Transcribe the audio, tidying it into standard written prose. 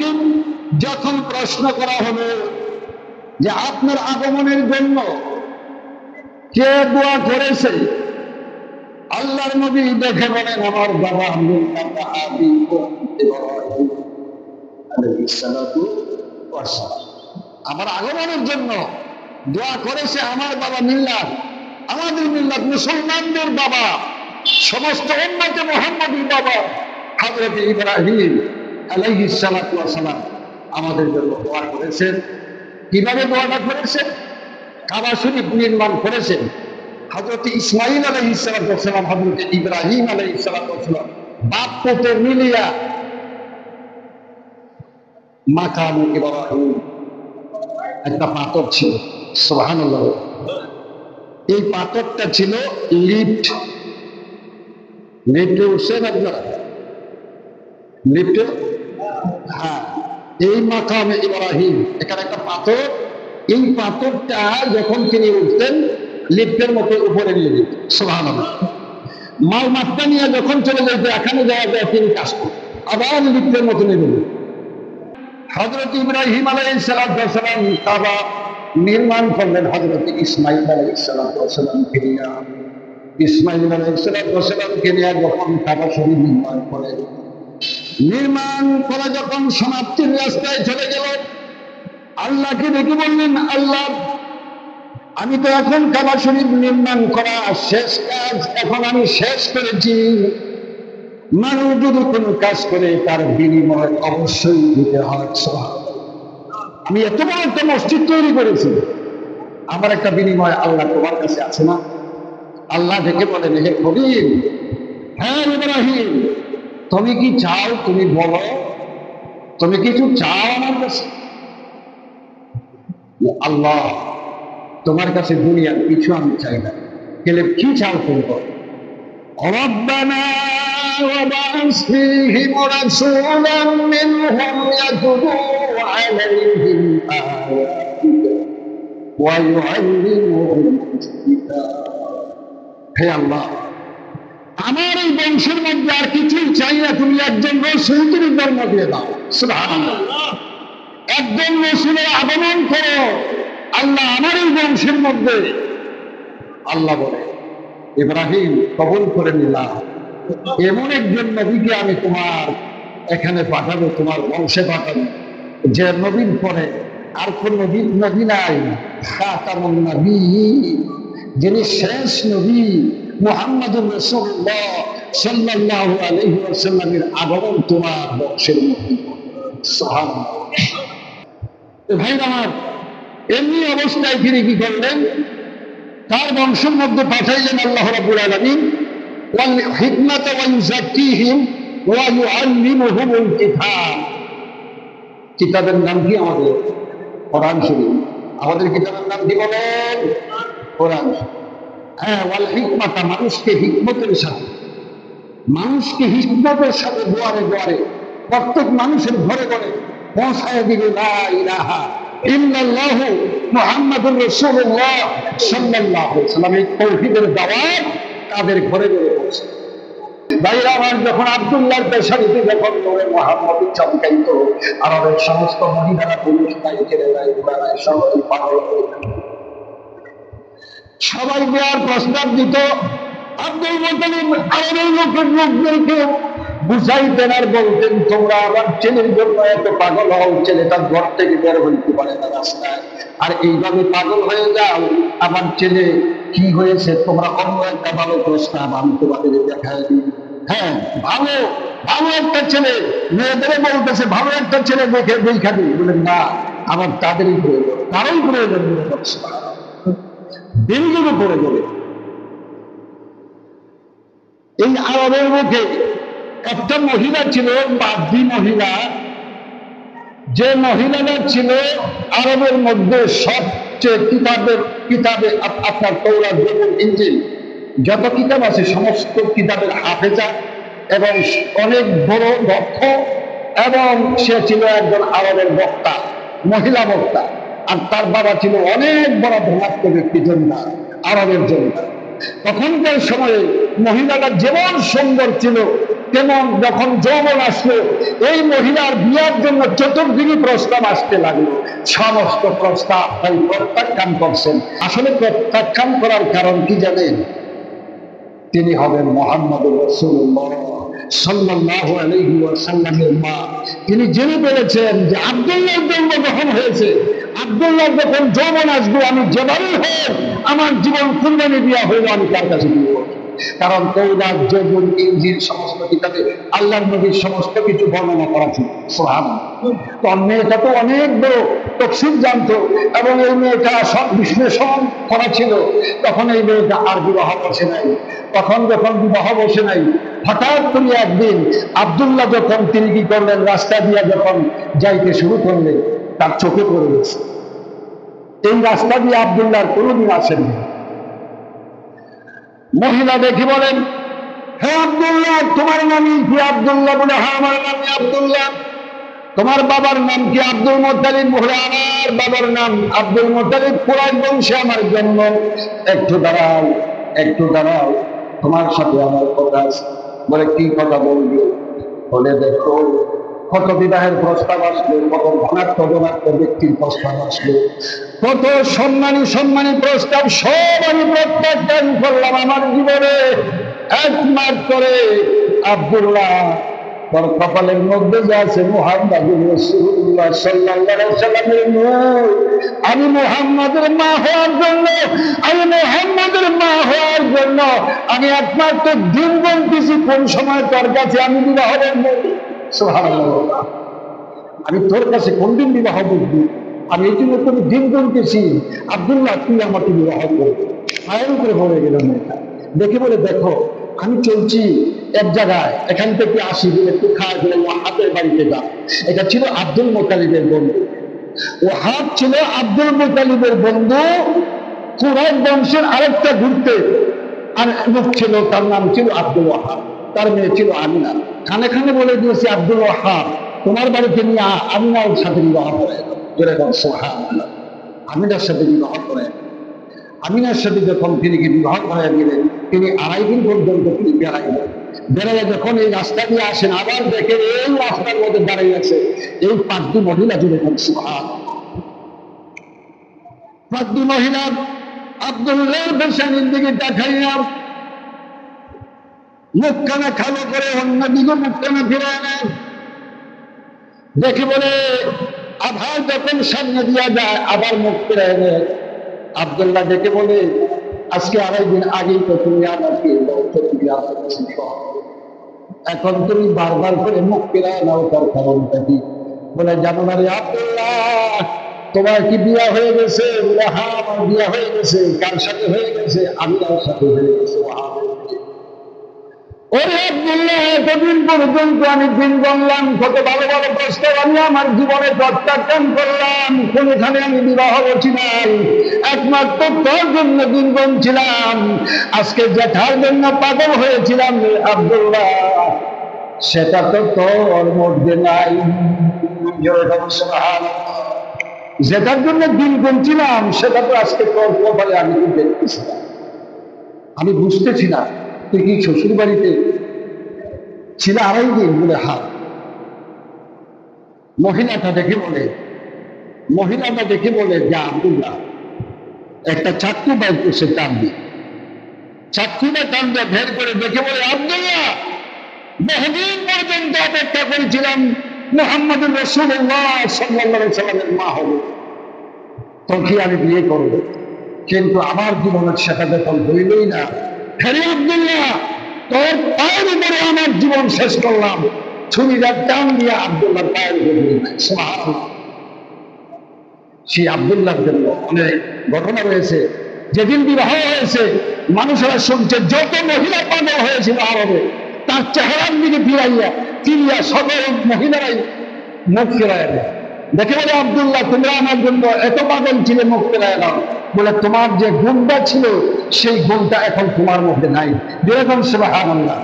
হাকিম যখন প্রশ্ন করা হলো যে আপনার আগমনের জন্য কে দোয়া করেছে, আল্লাহর নবী দেখে বলেন আমার বাবা আমার আগমনের জন্য দোয়া করেছে আমার বাবা মিল্লাত, আমাদের মিল্লাত মুসলমানদের বাবা, সমস্ত উম্মতে মুহাম্মাদীর বাবা হযরত ইব্রাহিম আলাইহিস সালাতু ওয়াস সালাম আমাদের জন্য দোয়া করেছেন। কিভাবে দোয়াটা করেছেন? কাবা শরীফ নির্মাণ করেছেন হযরত ইসমাঈল আলাইহিস সালাতু ওয়াস সালাম, হযরত ইব্রাহিম আলাইহিস সালাতু ওয়াস সালাম বাপ পুত্র মিলিয়া মাকাম ইব্রাহিম একটা পাথর ছিল, সুবহানাল্লাহ। এই পাথরটা ছিল লিফট। লিফটে উঠছেন আপনারা? লিফটে, হ্যাঁ, এই মাকামে ইব্রাহিম এখানে একটা পাথর। এই পাথরটা যখন তিনি উঠতেন লিফটের মতো উপরে নিয়ে যেত, সুবহানাল্লাহ। মাল মাত্রা নিয়ে যখন চলে যেত এখানে যাওয়া যায় তিনি কাজ করতেন, আবার লিফটের মতো নেবেন। হযরত ইব্রাহিম আলাইহিস সালাতু ওয়াস সালাম কাবা নির্মাণ করলেন হযরত ইসমাঈল আলাইহিস সালাতু ওয়াস সালামকে নিয়ে। ইসমাঈল আলাইহিস সালাতু ওয়াস সালামকে নিয়ে যখন কাবা শরীফ নির্মাণ করে যখন সমাপ্তির রাস্তায় চলে গেল, আল্লাহকে ডেকে বললেন, আল্লাহ আমি তো এখন কাবা শরীফ নির্মাণ করা শেষ কাজ, এখন আমি শেষ করেছি। মানুষ যদি কোনো কাজ করে তার বিনিময় অবশ্যই দিতে হয়। আমি এত বড় একটা মসজিদ তৈরি করেছি, আমার একটা বিনিময় আল্লাহ তোমার কাছে আছে না? আল্লাহ ডেকে বলেন, হে করিম, হ্যাঁ ইব্রাহিম, তুমি কি চাও? তুমি বলো, তুমি কিছু চাও আমার কাছে? আল্লাহ তোমার কাছে দুনিয়ার কিছু আমি চাই না। গেলে কি চাও তুমি বলো? রব্বানা وابعث فيهم رسولا منهم يتلو عليهم آياتك ويعلمهم الكتاب। হে আল্লাহ, আমার এই বংশের মধ্যে আর কিছুই চাই না, তুমি একজন রাসূল তুমি জন্ম দিয়ে দাও। সুবহানাল্লাহ, একজন রাসূলের আগমন করো আল্লাহ আমার এই বংশের মধ্যে। আল্লাহ বলে, ইব্রাহিম কবুল করে নিলাম, এমন একজন নবীকে আমি তোমার এখানে পাঠাবো, তোমার বংশে পাঠাবো, যে নবীর পরে আর কোন নবী নাই, খাতামুন নবী, যিনি শেষ নবী মুহাম্মদুর রাসূলুল্লাহ সাল্লাল্লাহু আলাইহি ওয়াসাল্লামের আগমন তোমার বংশের মধ্যে। সুবহানাল্লাহ। ভাই আমার, এমনি অবস্থায় তিনি কি করলেন? তার বংশের মধ্যে পাঠাইলেন আল্লাহ রাব্বুল আলামিন والحكمة ويزكيهم ويعلمهم الكتاب। কিতাবের নাম কি আমাদের? কোরআন শরীফ। আমাদের কিতাবের নাম কি বলেন? কোরআন। হ্যাঁ, ওয়াল হিকমাতা, মানুষকে হিকমতের সাথে, মানুষকে হিকমতের সাথে দুয়ারে দুয়ারে প্রত্যেক মানুষের ঘরে ঘরে পৌঁছায় দিবে লা ইলাহা ইল্লাল্লাহু মুহাম্মাদুর রাসূলুল্লাহ সাল্লাল্লাহু আলাইহি ওয়াসাল্লাম। এই তাওহীদের দাওয়াত তাদের ঘরে ঘরে পৌঁছে। ভাইরা আমার, যখন আব্দুল্লাহর পেশারিতে যখন নূরে মুহাম্মদী চমকাইত, আরবের সমস্ত মহিলারা পুরুষ তাই ছেড়ে যায়, ঘোড়ায় সবাই পাগল হয়ে যায়। সবাই দেওয়ার প্রস্তাব দিত। আব্দুল মুত্তালিব আরবের লোকদেরকে বুঝাইতেন আর বলতেন, তোমরা আমার ছেলের জন্য এত পাগল হও, ছেলেটা ঘর থেকে বের হইতে পারে না রাস্তায়, আর এইভাবে পাগল হয়ে যাও, আমার ছেলে কি হয়েছে, তোমরা অন্য একটা ভালো প্রস্তাব আমি তোমাদের দেখাই দিই। হ্যাঁ, ভালো ভালো একটা ছেলে, মেয়েদের বলতেছে ভালো একটা ছেলে দেখে দেখা দিই। বলেন না, আমার তাদেরই প্রয়োজন, তারই প্রয়োজন। দিল্লির উপরে বলে এই আরবের মুখে একটা মহিলা ছিল, বাদ্যি মহিলা, যে মহিলাটা ছিল আরবের মধ্যে সবচেয়ে কিতাবে আপনার তৌরাত, জবুর, ইনজিল যত কিতাব আছে সমস্ত কিতাবের হাফেজা এবং অনেক বড় দক্ষ, এবং সে ছিল একজন আরবের বক্তা, মহিলা বক্তা। আর তার বাবা ছিল অনেক বড় ধনাত্ম ব্যক্তি, জমিদার, আরবের জমিদার। তখনকার সময়ে মহিলাটা যেমন সুন্দর ছিল কেমন যখন যৌবন আসলো, এই মহিলার বিয়ার জন্য চতুর্দিকে প্রস্তাব আসতে লাগলো। সমস্ত প্রস্তাব তাই প্রত্যাখ্যান করছেন। আসলে প্রত্যাখ্যান করার কারণ কি জানেন? তিনি হবেন মুহাম্মদুর রাসূলুল্লাহ সাল্লাল্লাহু আলাইহি ওয়াসাল্লামের মা। তিনি জেনে বলেছেন যে আব্দুল্লাহর জন্ম যখন হয়েছে, আব্দুল্লাহ যখন যৌবন আসবে, আমি যেভাবেই হোক আমার জীবন কুরবানি দেওয়া হইল, আমি তার কাছে দিব। কারণ তৌরাত, জবুর, ইনজিল সমস্ত কিতাবে আল্লাহর নবীর সমস্ত কিছু বর্ণনা করা ছিল। সুবহানাল্লাহ। তো মেয়েটা তো অনেক বড় তাফসীর জানতো এবং এই মেয়েটা সব বিশ্লেষণ করা ছিল। তখন এই মেয়েটা আর বিবাহ বসে নাই। তখন যখন বিবাহ বসে নাই, হঠাৎ করে একদিন আব্দুল্লাহ যখন তিনি কি করলেন, রাস্তা দিয়ে যখন যাইতে শুরু করলেন, তার চোখে পড়ে গেছে। এই রাস্তা দিয়ে আব্দুল্লাহর কোনোদিন আসেননি। মহিলা দেখি বলেন, হে আব্দুল্লাহ, তোমার নাম কি? আব্দুল্লাহ বলে, হ্যাঁ আমার নাম আব্দুল্লাহ। তোমার বাবার নাম কি? Abdul Muttalib. বলে, আমার বাবার নাম আব্দুল মুত্তালিব, কুরাইশ বংশে আমার জন্ম। একটু দাঁড়াও, একটু দাঁড়াও, তোমার সাথে আমার কথা আছে। বলে, কি কথা বলবো? বলে, দেখো কত বিবাহের প্রস্তাব আসলো, কত ধনাত্ম ব্যক্তির প্রস্তাব আসলো, কত সম্মানী সম্মানী প্রস্তাব, সব আমি প্রত্যাখ্যান করলাম। আমার জীবনে একমাত্র আব্দুল্লাহ তোর কপালের মধ্যে যে আছে মুহাম্মদুর রাসূলুল্লাহ সাল্লাল্লাহু আলাইহি ওয়াসাল্লামের নূর। আমি মুহাম্মদের মা হওয়ার জন্য, আমি একমাত্র দিন গুনতেছি কোন সময় তোর কাছে আমি বিবাহ বলবো। সুবহানাল্লাহ। আমি তোর কাছে কোন দিন বিবাহ বলবি, আমি এই জন্য তোর দিন গুনতেছি। আব্দুল্লাহ, তুই আমাকে বিবাহ করবি। পায়ের উপরে পড়ে গেলাম এটা দেখে। বলে, দেখো আমি চলছি এক জায়গায়, এখান থেকে আসি, বলে একটু খাওয়া গেলে ওয়াহাবের বাড়িতে যা। এটা ছিল আব্দুল মুত্তালিবের বন্ধু। ওয়াহাব ছিল আব্দুল মুত্তালিবের বন্ধু, কুরাইশ বংশের আরেকটা ঘুরতে আর লোক ছিল, তার নাম ছিল আব্দুল ওয়াহাব। তার মেয়ে ছিল আমিনা। খানে খানে বলে দিয়েছে, আব্দুল ওয়াহাব তোমার বাড়িতে নিয়ে আমিনার সাথে বিবাহ করে। সুবহানাল্লাহ। আমিনার সাথে বিবাহ করে। আমিনার সাথে যখন তিনি বিবাহ করাই দিলেন, তিনি 2.5 দিন পর্যন্ত তিনি বেড়াইলেন। বেড়াইয়া যখন এই রাস্তা দিয়ে আসেন, আবার দেখেন এই রাস্তার মধ্যে দাঁড়িয়ে আছে এই 5টি মহিলা। জুড়ে সুবহানাল্লাহ। 5টি মহিলা আব্দুল্লাহর পেছনের দিকে দেখাইয়া মুখখানা খালো করে অন্যদিকে মুখখানা ফিরায় নেন। দেখে বলে, আবার যখন সামনে দিয়া যায় আবার মুখ ফিরায় নেয়। আব্দুল্লাহ দেখে বলে, আজকে 2.5 দিন আগেই তো তুমি আমাকে এখন তুমি বারবার করে মুখ ফিরায় নাও, তার কারণটা কি? বলে, জানো না রে আব্দুল্লাহ, তোমার কি বিয়া হয়ে গেছে? বলে, হ্যাঁ আমার বিয়া হয়ে গেছে। কার সাথে হয়ে গেছে? আমিনার সাথে হয়ে গেছে। ওরে আব্দুল্লাহ, এতদিন পর্যন্ত আমি দিন গণলাম, কত ভালো ভালো প্রস্তাব আমি আমার জীবনে প্রত্যাখ্যান করলাম, কোনখানে আমি বিবাহ বলছি নাই, একমাত্র তোর জন্য দিন গণছিলাম। আজকে যেটার জন্য পাগল হয়েছিলাম আব্দুল্লাহ, সেটা তো তোর মধ্যে নাই। যেটার জন্য দিন গণছিলাম সেটা তো আজকে তোর কপালে আমি দেখতেছিলাম। আমি বুঝতেছি না তুই কি শ্বশুর বাড়িতে ছিল 2.5 দিন? বলে, হ্যাঁ। মহিলাটা দেখে বলে যে আব্দুল্লাহ একটা চাকু বাইর করছে, টান দিয়ে চাকুটা টান দিয়ে বের করে দেখে বলে, আব্দুল্লাহ বহুদিন পর্যন্ত অপেক্ষা করেছিলাম মুহাম্মদুর রাসূলুল্লাহ সাল্লাল্লাহু আলাইহি ওয়াসাল্লামের মা হবে, তোকে আমি বিয়ে করবো, কিন্তু আমার জীবনের সেটা যখন হইলই না। হ্যাঁ আব্দুল্লাহ, তোর পায়ের উপরে আমার জীবন শেষ করলাম। ছুরিটা টান দিয়ে আব্দুল্লাহর পায়ের উপরে। সুবহানাল্লাহ। সেই আব্দুল্লাহর জন্য অনেক ঘটনা রয়েছে। যেদিন বিবাহ হয়েছে মানুষেরা শুনছে যত মহিলা পাগল হয়েছিল আরবে, তার চেহারার দিকে ফিরিয়া সকল মহিলারাই মুখ ফেরায় দেয়। দেখে বলে, আব্দুল্লাহ তোমরা আমার জন্য এত পাগল ছিলে, মুখ ফেরায় দাও। বলে, তোমার যে গুণটা ছিল সেই গুণটা এখন তোমার মধ্যে নাই। যেরকম সুবহানাল্লাহ।